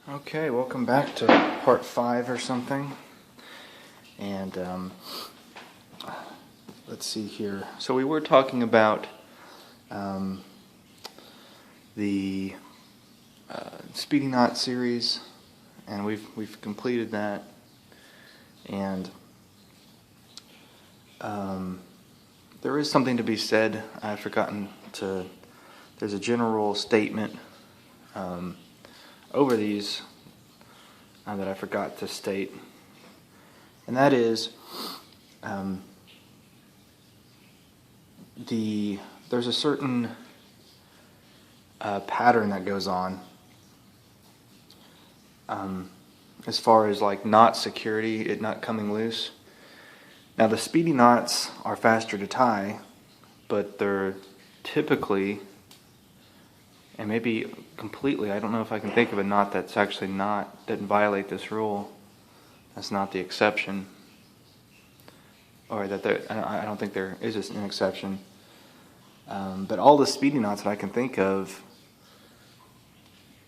Okay, welcome back to part 5 or something. And let's see here. So we were talking about the Speedy Knot series, and we've completed that. And there is something to be said. I've forgotten to. There's a general statement over these that I forgot to state, and that is there's a certain pattern that goes on as far as like knot security, it not coming loose. Now the speedy knots are faster to tie, but they're typically, and maybe completely, I don't know if I can think of a knot that's actually doesn't violate this rule. That's not the exception. Or that I don't think there is an exception. But all the speedy knots that I can think of,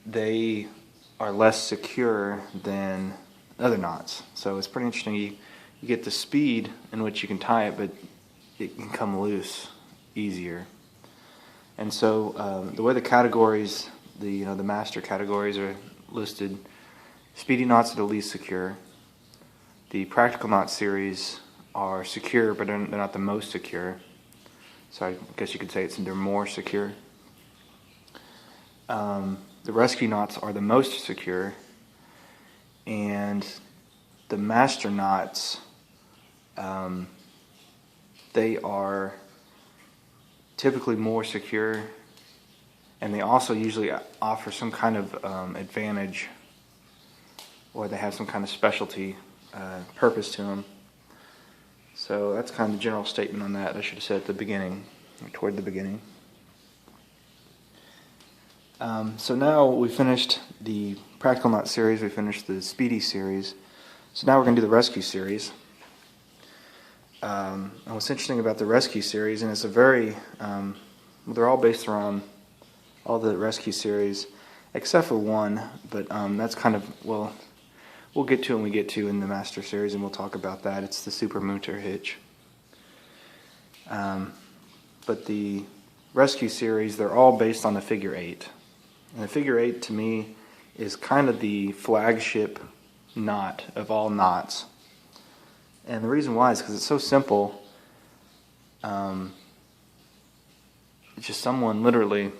they are less secure than other knots. So it's pretty interesting. You get the speed in which you can tie it, but it can come loose easier. And so the way the categories, the master categories are listed, speedy knots are the least secure. The practical knot series are secure, but they're not the most secure. So I guess you could say they're more secure. The rescue knots are the most secure, and the master knots, they are typically more secure, and they also usually offer some kind of advantage, or they have some kind of specialty purpose to them. So that's kind of the general statement on that. I should have said at the beginning, or toward the beginning. So now we finished the Practical Knot series, we finished the Speedy series, so now we're going to do the Rescue series. And what's interesting about the Rescue series, and it's a very, they're all based around all the Rescue series, except for one, but that's kind of, we'll get to it when we get to in the Master series, and we'll talk about that. It's the Super Munter hitch. But the Rescue series, they're all based on the figure 8. And the figure 8, to me, is kind of the flagship knot of all knots. And the reason why is because it's so simple. It's just someone literally,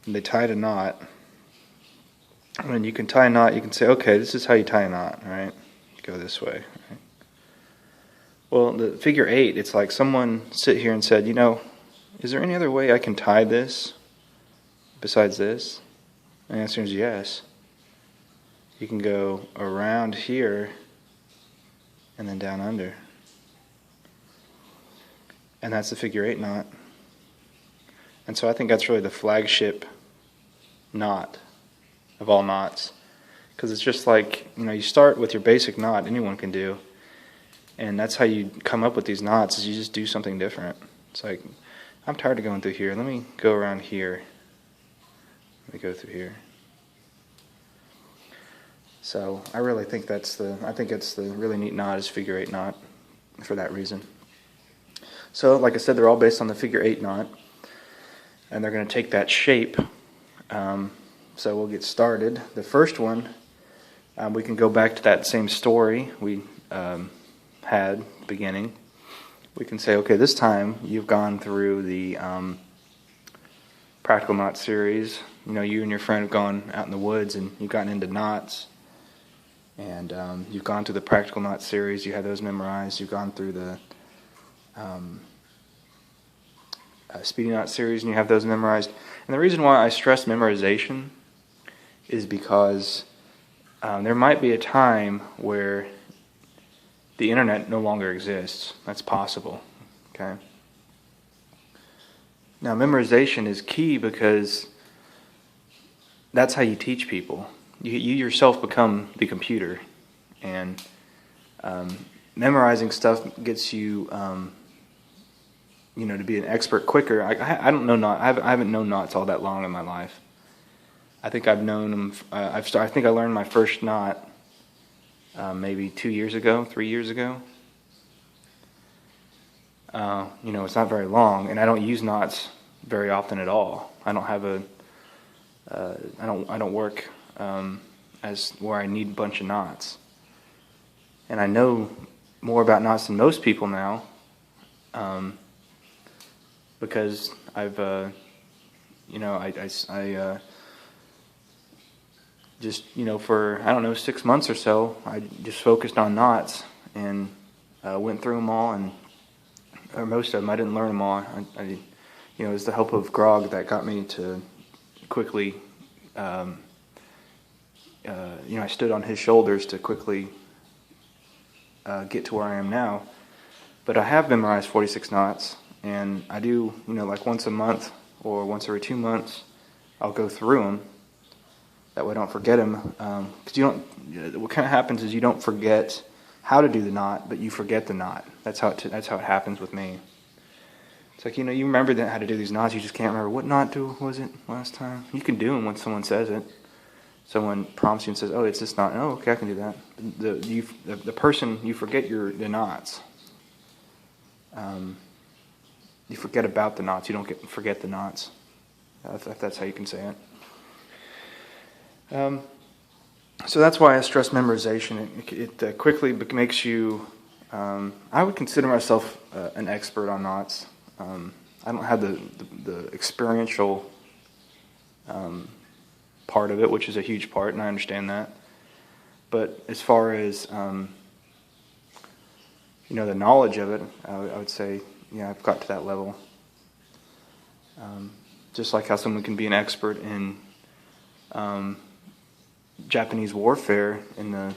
they tied a knot. When you can tie a knot, you can say, okay, this is how you tie a knot, right? Go this way. Right? Well, the figure 8, it's like someone sit here and said, is there any other way I can tie this besides this? And the answer is yes. You can go around here and then down under. And that's the figure 8 knot. And so I think that's really the flagship knot of all knots. Because it's just like, you start with your basic knot anyone can do. And that's how you come up with these knots, is you just do something different. It's like, I'm tired of going through here. Let me go around here. Let me go through here. So I really think it's the really neat knot is figure 8 knot for that reason. So like I said, they're all based on the figure 8 knot, and they're going to take that shape. So we'll get started. The first one, we can go back to that same story we had at the beginning. We can say, okay, this time you've gone through the Practical Knot series. You and your friend have gone out in the woods and you've gotten into knots. And you've gone through the Practical Knot series, you have those memorized. You've gone through the Speedy Knot series and you have those memorized. And the reason why I stress memorization is because there might be a time where the internet no longer exists. That's possible. Okay. Now memorization is key because that's how you teach people. You yourself become the computer, and memorizing stuff gets you, to be an expert quicker. I don't know I haven't known knots all that long in my life, I think I've known them. I think I learned my first knot maybe 2 years ago, 3 years ago. It's not very long, and I don't use knots very often at all. I don't have I don't work as where I need a bunch of knots, and I know more about knots than most people now, because I've I just for I don't know 6 months or so I just focused on knots and went through them all, and or most of them. I didn't learn them all. It was the help of Grog that got me to quickly. I stood on his shoulders to quickly get to where I am now. But I have memorized 46 knots, and I do, like once a month or once every 2 months, I'll go through them. That way I don't forget them. Because what kind of happens is you don't forget how to do the knot, but you forget the knot. That's how it happens with me. It's like, you remember how to do these knots, you just can't remember what knot was it last time. You can do them when someone says it. Someone prompts you and says, "Oh, it's this knot." Oh, okay, I can do that. The person, you forget the knots. You forget about the knots. You don't forget the knots. If that's how you can say it. So that's why I stress memorization. It quickly makes you. I would consider myself an expert on knots. I don't have the experiential part of it, which is a huge part, and I understand that. But as far as the knowledge of it, I would say, I've got to that level. Just like how someone can be an expert in Japanese warfare in the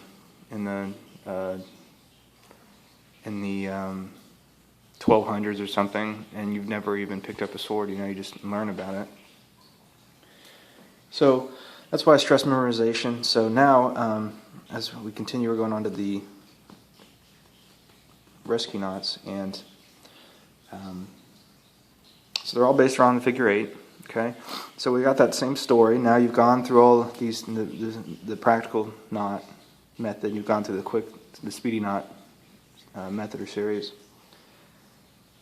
1200s or something, and you've never even picked up a sword. You just learn about it. So that's why I stress memorization. So now, as we continue, we're going on to the rescue knots, and so they're all based around the figure 8. Okay, so we got that same story. Now you've gone through all these the practical knot method. You've gone through the speedy knot method or series.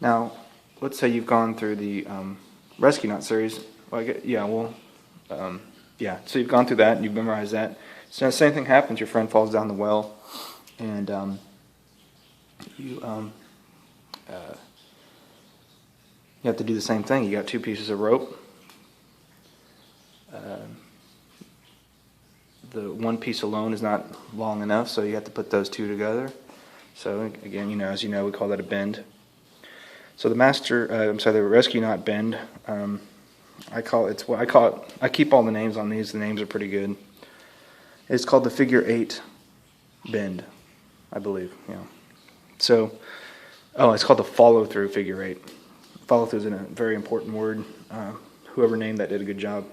Now, let's say you've gone through the rescue knot series. So you've gone through that and you've memorized that. So the same thing happens. Your friend falls down the well, and you have to do the same thing. You got 2 pieces of rope. The one piece alone is not long enough, so you have to put those 2 together. So again, as you know, we call that a bend. So the the rescue knot bend. I keep all the names on these. The names are pretty good. It's called the figure 8 bend, I believe. So, it's called the follow through figure 8. Follow through is a very important word. Whoever named that did a good job.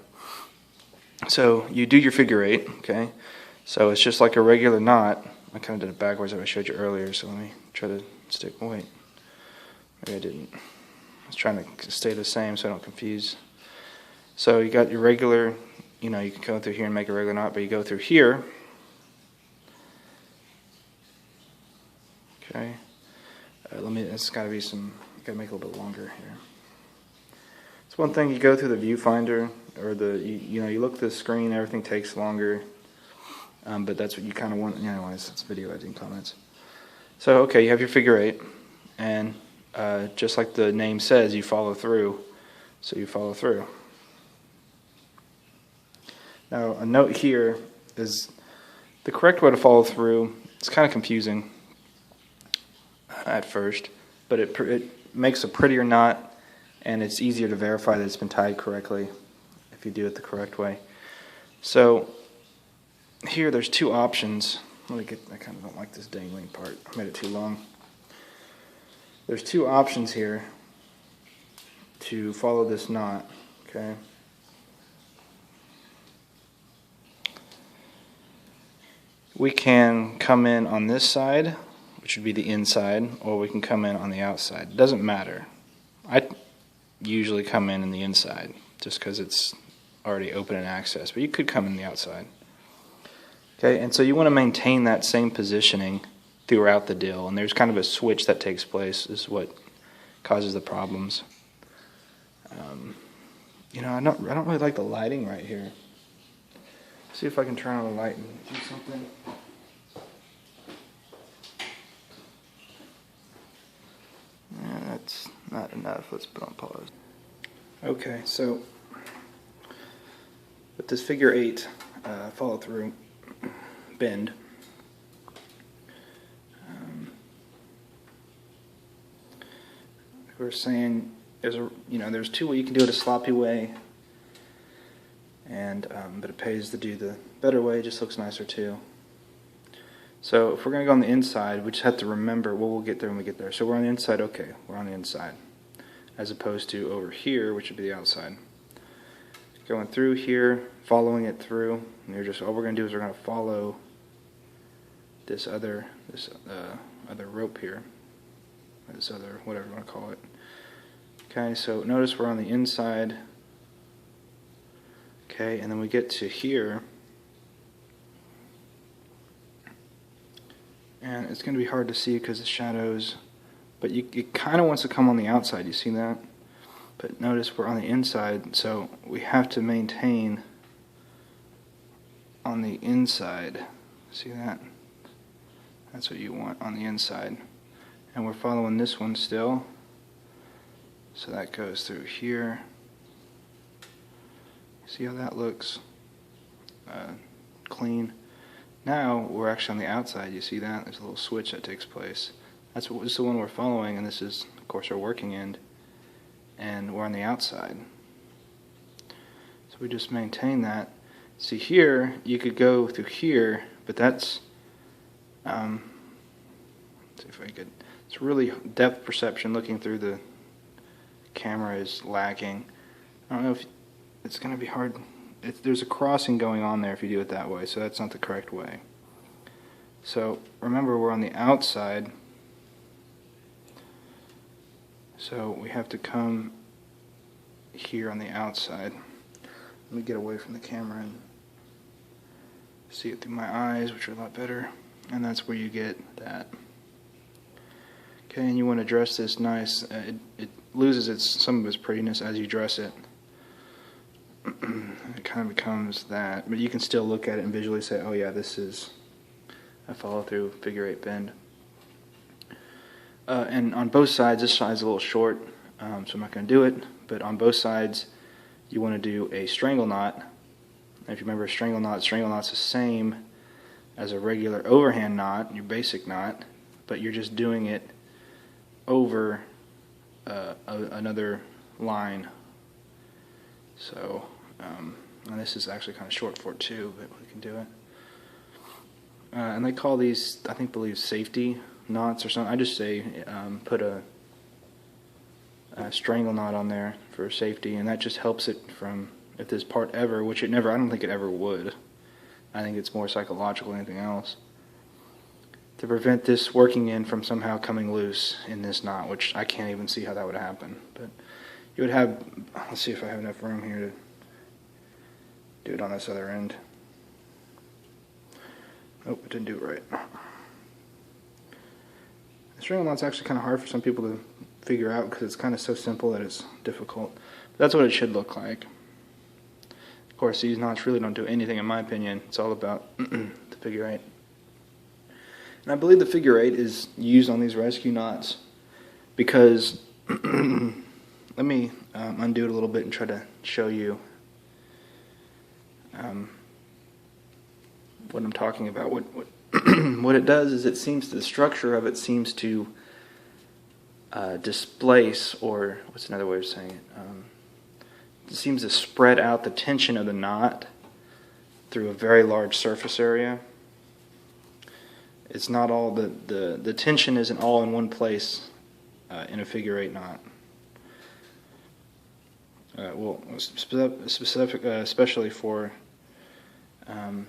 So you do your figure 8, okay? So it's just like a regular knot. I kind of did it backwards as I showed you earlier, so let me try to stick. Oh, wait. Maybe I didn't. I was trying to stay the same so I don't confuse. So you got your regular, you can go through here and make a regular knot, but you go through here. Okay. It's got to be got to make it a little bit longer here. It's one thing, you go through the viewfinder, or you look at the screen, everything takes longer. But that's what you kind of want. Anyways, it's video editing comments. So, okay, you have your figure 8, and just like the name says, you follow through. So you follow through. Now, a note here is the correct way to follow through. It's kind of confusing at first, but it makes a prettier knot, and it's easier to verify that it's been tied correctly if you do it the correct way. So here there's 2 options. I kind of don't like this dangling part. I made it too long. There's 2 options here to follow this knot, okay? We can come in on this side, which would be the inside, or we can come in on the outside. It doesn't matter. I usually come in the inside just because it's already open and accessed, but you could come in the outside. Okay, and so you want to maintain that same positioning throughout the dill, and there's kind of a switch that takes place is what causes the problems. You know, I don't really like the lighting right here. See if I can turn on the light and do something. Yeah, that's not enough. Let's put on pause. Okay, so with this figure 8 follow through bend, we're saying there's two ways you can do it: a sloppy way, and but it pays to do the better way. It just looks nicer too. So if we're going to go on the inside, we just have to remember, well, we'll get there when we get there. So we're on the inside, okay, we're on the inside, as opposed to over here, which would be the outside. Going through here, following it through, and all we're going to do is we're going to follow this other rope here, this other, whatever you want to call it. Okay, so notice we're on the inside. Okay, and then we get to here, and it's going to be hard to see because the shadows, but it kind of wants to come on the outside. You see that? But notice we're on the inside, so we have to maintain on the inside. See that? That's what you want on the inside. And we're following this one still. So that goes through here. See how that looks clean? Now we're actually on the outside. You see that? There's a little switch that takes place. This is the one we're following, and this is, of course, our working end. And we're on the outside. So we just maintain that. See here, you could go through here, but that's, let's see if I could, it's really depth perception looking through the camera is lacking. I don't know if it's going to be hard. There's a crossing going on there if you do it that way, so that's not the correct way. So remember, we're on the outside. So we have to come here on the outside. Let me get away from the camera and see it through my eyes, which are a lot better. And that's where you get that. Okay, and you want to dress this nice. It loses some of its prettiness as you dress it. It kind of becomes that. But you can still look at it and visually say, oh yeah, this is a follow-through figure 8 bend. And on both sides, this side's a little short, so I'm not going to do it, but on both sides you want to do a strangle knot. And if you remember a strangle knot's the same as a regular overhand knot, your basic knot, but you're just doing it over another line. So, and this is actually kind of short for it too, but we can do it. And they call these, I believe, safety knots or something. I just say put a strangle knot on there for safety, and that just helps it from, if this part ever, which it never, I don't think it ever would. I think it's more psychological than anything else, to prevent this working end from somehow coming loose in this knot, which I can't even see how that would happen. But you would have, let's see if I have enough room here to do it on this other end. Nope, it didn't do it right. The strangle knot's actually kind of hard for some people to figure out because it's kind of so simple that it's difficult. But that's what it should look like. Of course, these knots really don't do anything in my opinion. It's all about the figure 8. And I believe the figure 8 is used on these rescue knots because, let me undo it a little bit and try to show you what I'm talking about. What it does is the structure of it seems to displace, or what's another way of saying it? It seems to spread out the tension of the knot through a very large surface area. It's not all, the tension isn't all in one place in a figure 8 knot. Well, specific, especially for got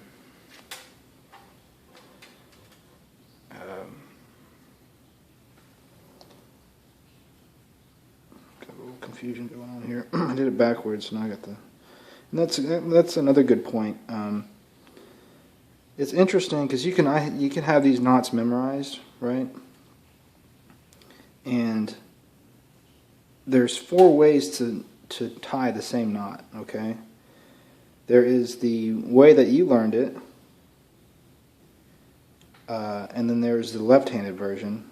a little confusion going on here. I did it backwards, so now I got the And that's another good point. It's interesting because you can have these knots memorized, right? And there's 4 ways to tie the same knot, okay? There is the way that you learned it, and then there's the left-handed version.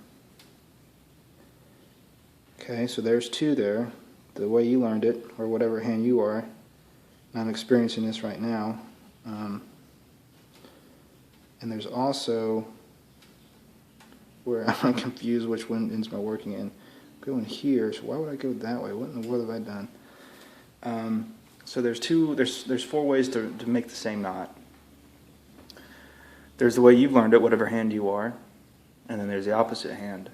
Okay, so there's 2 there, the way you learned it, or whatever hand you are. And I'm experiencing this right now. And there's also where I'm confused which one ends my working in. I'm going here, so why would I go that way? What in the world have I done? So there's 4 ways to make the same knot. There's the way you've learned it, whatever hand you are, and then there's the opposite hand.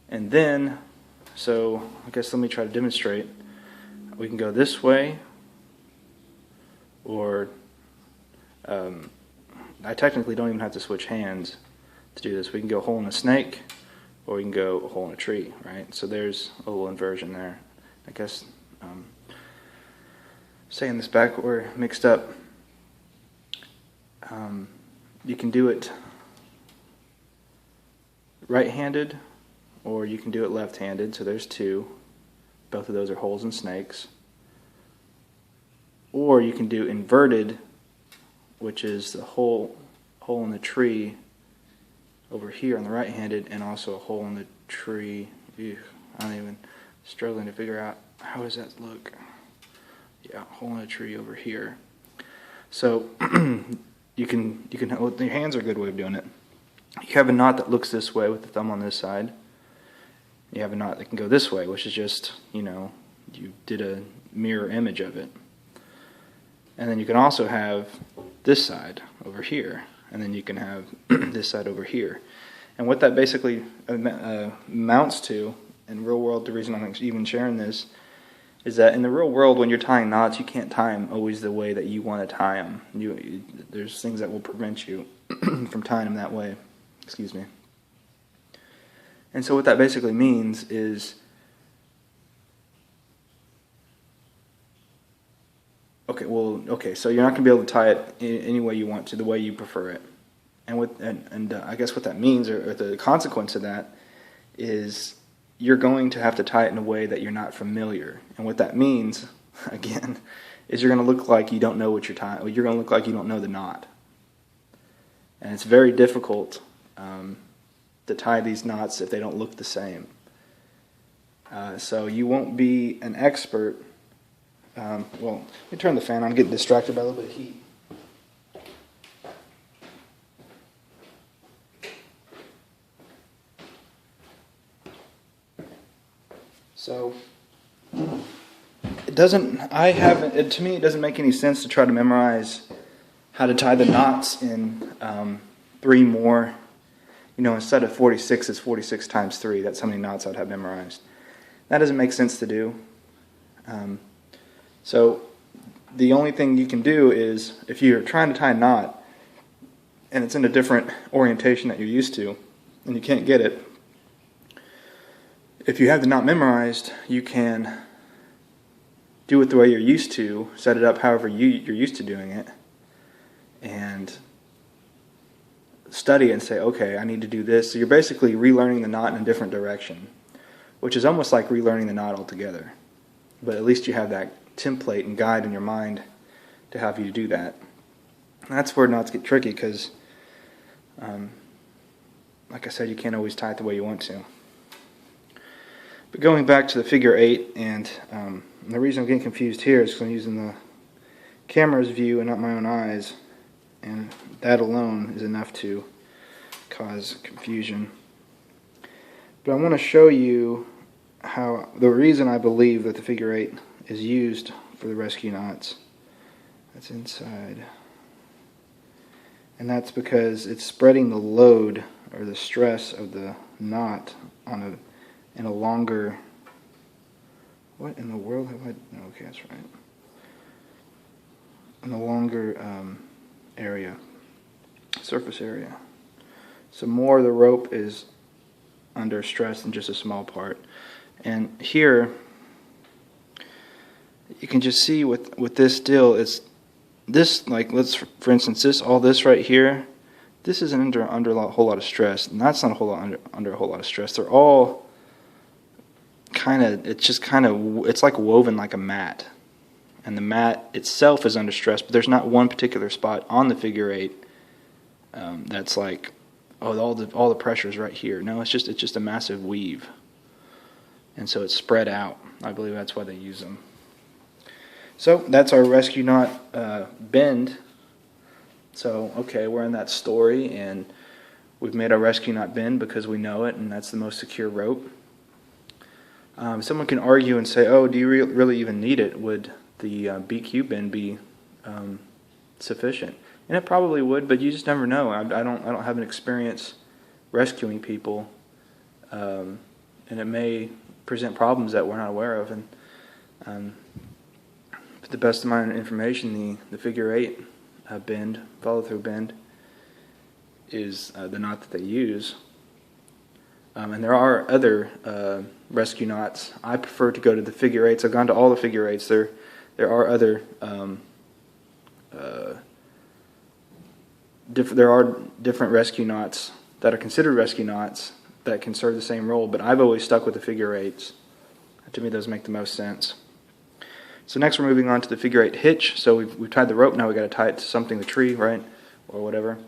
And then, so I guess let me try to demonstrate. We can go this way, or I technically don't even have to switch hands to do this. We can go hole in a snake, or we can go hole in a tree, right? So there's a little inversion there. I guess saying this back, we're mixed up. You can do it right-handed, or you can do it left-handed. So there's 2. Both of those are holes in snakes. Or you can do inverted, which is the hole in the tree over here on the right-handed, and also a hole in the tree. Ew, I'm even struggling to figure out how does that look. Yeah, hole in a tree over here. So you can well, your hands are a good way of doing it. You have a knot that looks this way with the thumb on this side. You have a knot that can go this way, which is just, you did a mirror image of it. And then you can also have this side over here, and then you can have this side over here. And what that basically amounts to in real world, the reason I'm even sharing this, is that in the real world, when you're tying knots, you can't tie them always the way that you want to tie them. There's things that will prevent you from tying them that way. Excuse me. And so what that basically means is, so you're not going to be able to tie it any way you want to, the way you prefer it. And I guess what that means, or the consequence of that, is you're going to have to tie it in a way that you're not familiar. And what that means, again, is you're going to look like you don't know what you're tying. You're going to look like you don't know the knot. And it's very difficult to tie these knots if they don't look the same. So you won't be an expert. Let me turn the fan on. I'm getting distracted by a little bit of heat. So to me it doesn't make any sense to try to memorize how to tie the knots in 3 more. Instead of 46, it's 46 times 3. That's how many knots I'd have memorized. That doesn't make sense to do. So the only thing you can do is, if you're trying to tie a knot and it's in a different orientation that you're used to and you can't get it, if you have the knot memorized, you can do it the way you're used to, set it up however you're used to doing it, and study and say, okay, I need to do this. So you're basically relearning the knot in a different direction, which is almost like relearning the knot altogether. But at least you have that template and guide in your mind to help you to do that. And that's where knots get tricky because, like I said, you can't always tie it the way you want to. But going back to the figure 8, and the reason I'm getting confused here is because I'm using the camera's view and not my own eyes, and that alone is enough to cause confusion. But I want to show you how the reason I believe that the figure 8 is used for the rescue knots. That's inside. And that's because it's spreading the load or the stress of the knot in a longer, what in the world have I, no, okay, that's right, in a longer area, surface area. So more of the rope is under stress than just a small part. And here, you can just see with this deal, it's this, like, let's, for instance, all this right here, this isn't under a whole lot of stress, and that's not a whole lot under a whole lot of stress. They're all kind of, it's like woven like a mat, and the mat itself is under stress, but there's not one particular spot on the figure eight that's like, oh, all the pressure is right here. No, it's just a massive weave, and so it's spread out. I believe that's why they use them. So that's our rescue knot bend. So, okay, we're in that story, and we've made our rescue knot bend because we know it, and that's the most secure rope. Someone can argue and say, oh, do you really even need it? Would the BQ bend be sufficient? And it probably would, but you just never know. I don't have an experience rescuing people, and it may present problems that we're not aware of. And to the best of my information, the figure eight bend, follow-through bend, is the knot that they use. And there are other rescue knots. I prefer to go to the figure eights. I've gone to all the figure eights. There are other there are different rescue knots that are considered rescue knots that can serve the same role, but I've always stuck with the figure eights. To me, those make the most sense. So next we're moving on to the figure eight hitch. So we've tied the rope, now we've got to tie it to something, the tree, right, or whatever.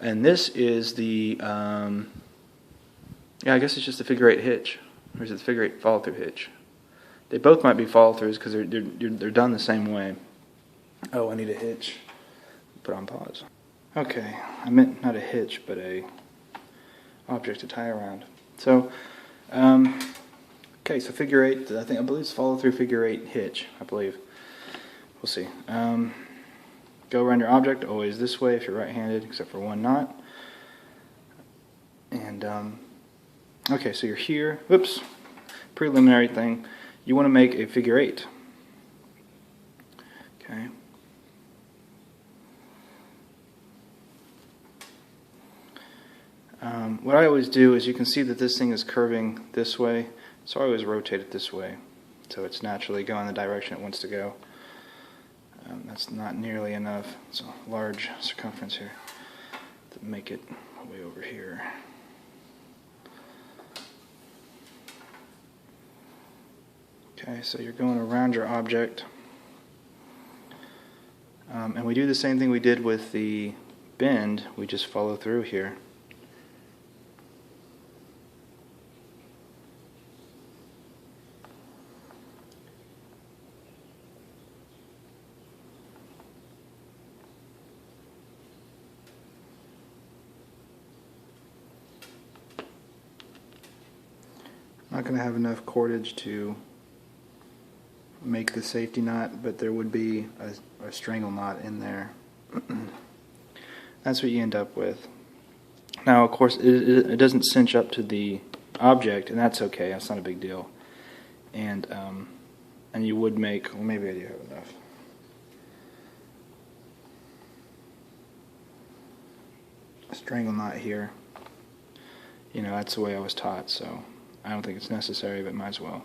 And this is the, yeah, I guess it's just the figure eight hitch. Or is it the figure eight follow-through hitch? They both might be follow-throughs because they're done the same way. Oh, I need a hitch. Put on pause. Okay, I meant not a hitch, but a object to tie around. So, okay, so figure eight, I believe it's follow-through figure eight hitch, I believe. We'll see. Go around your object, always this way if you're right-handed, except for one knot. And, okay, so you're here. Whoops. Preliminary thing. You want to make a figure eight. Okay. What I always do is, you can see that this thing is curving this way, so I always rotate it this way, so it's naturally going the direction it wants to go. That's not nearly enough. It's a large circumference here to make it way over here. Okay, so you're going around your object. And we do the same thing we did with the bend, we just follow through here. Not going to have enough cordage to make the safety knot, but there would be a strangle knot in there. That's what you end up with. Now, of course, it doesn't cinch up to the object, and that's okay. That's not a big deal. And you would make, well, maybe I do have enough. A strangle knot here. You know, that's the way I was taught, so I don't think it's necessary, but might as well.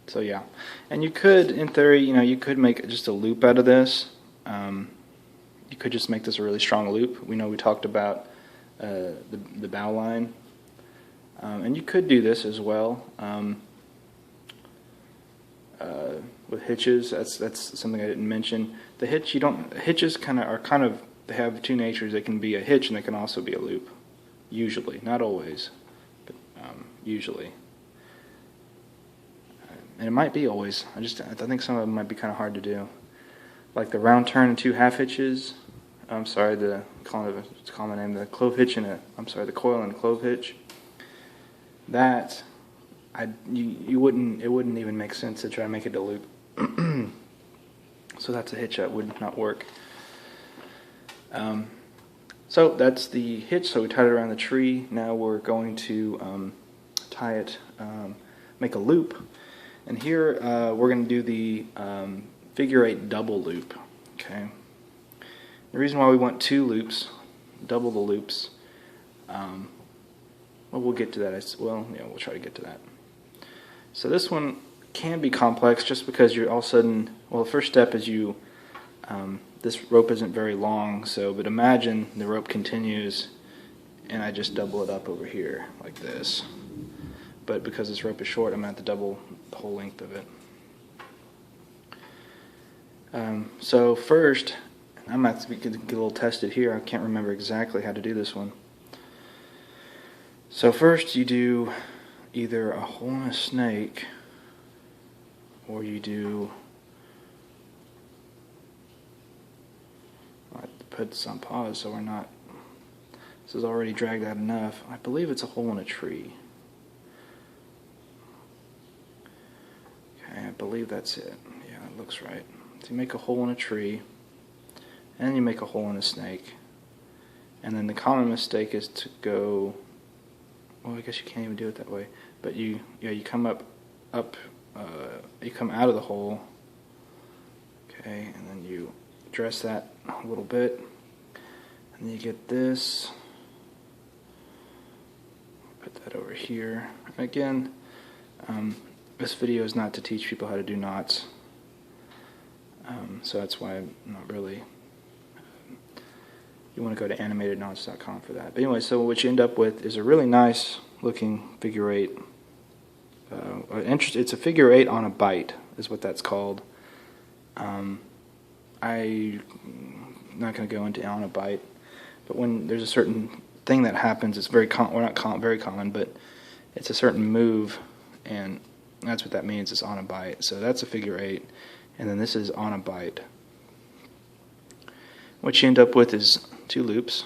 So yeah, and you could, in theory, you could make just a loop out of this. You could just make this a really strong loop. We know we talked about the bow line, and you could do this as well with hitches. That's something I didn't mention. The hitch, hitches they have two natures. They can be a hitch and they can also be a loop. Usually, not always, but usually. And it might be always. I think some of them might be kind of hard to do. Like the round turn and two half hitches. I'm sorry, it's a common name, the clove hitch and the coil and clove hitch. That, it wouldn't even make sense to try to make it a loop. So that's a hitch that would not work. So that's the hitch. So we tied it around the tree. Now we're going to tie it, make a loop. And here we're going to do the figure eight double loop. Okay. The reason why we want two loops, double the loops, well, we'll get to that. We'll try to get to that. So this one, can be complex just because you're all of a sudden, well, the first step is you, this rope isn't very long, so, but imagine the rope continues and I just double it up over here like this. But because this rope is short, I'm going to have to double the whole length of it. So first, I'm going to have to get a little tested here. I can't remember exactly how to do this one. So first you do either a hole in a snake, or you do, I have to put this on pause so we're not, this is already dragged out enough. I believe it's a hole in a tree. Okay, I believe that's it. Yeah, it looks right. So you make a hole in a tree, and then you make a hole in a snake. And then the common mistake is to go, well, I guess you can't even do it that way, but you come up, you come out of the hole, okay, and then you dress that a little bit, and then you get this, put that over here. Again, this video is not to teach people how to do knots, so that's why I'm not really, you want to go to animatedknots.com for that. But anyway, so what you end up with is a really nice looking figure eight. It's a figure eight on a bite is what that's called. I'm not going to go into on a bite, but when there's a certain thing that happens, it's very very common, but it's a certain move, and that's what that means. It's on a bite. So that's a figure eight, and then this is on a bite. What you end up with is 2 loops,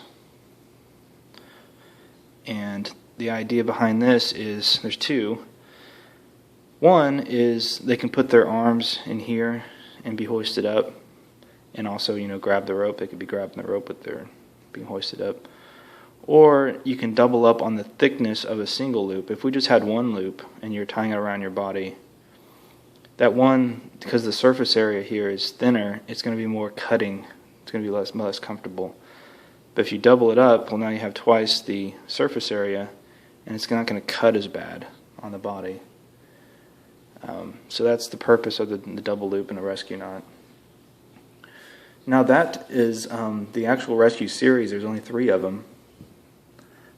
and the idea behind this is there's 2. One is they can put their arms in here and be hoisted up, and also, you know, grab the rope. They could be grabbing the rope with their being hoisted up. Or you can double up on the thickness of a single loop. If we just had one loop and you're tying it around your body, that one, because the surface area here is thinner, it's going to be more cutting. It's going to be less comfortable. But if you double it up, well, now you have twice the surface area, and it's not going to cut as bad on the body. So that's the purpose of the double loop and a rescue knot. Now that is the actual rescue series. There's only 3 of them.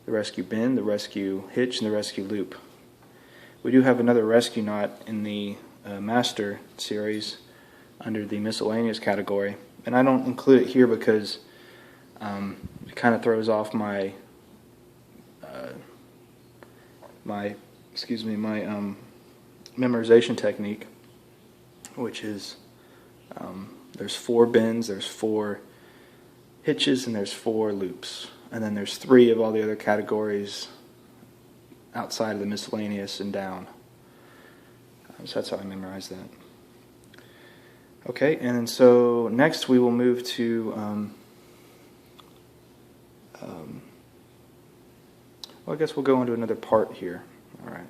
The rescue bend, the rescue hitch, and the rescue loop. We do have another rescue knot in the master series under the miscellaneous category. And I don't include it here because it kind of throws off my memorization technique, which is there's 4 bends, there's 4 hitches, and there's 4 loops, and then there's 3 of all the other categories outside of the miscellaneous and down. So that's how I memorize that. Okay, and then so next we will move to well, I guess we'll go into another part here. All right.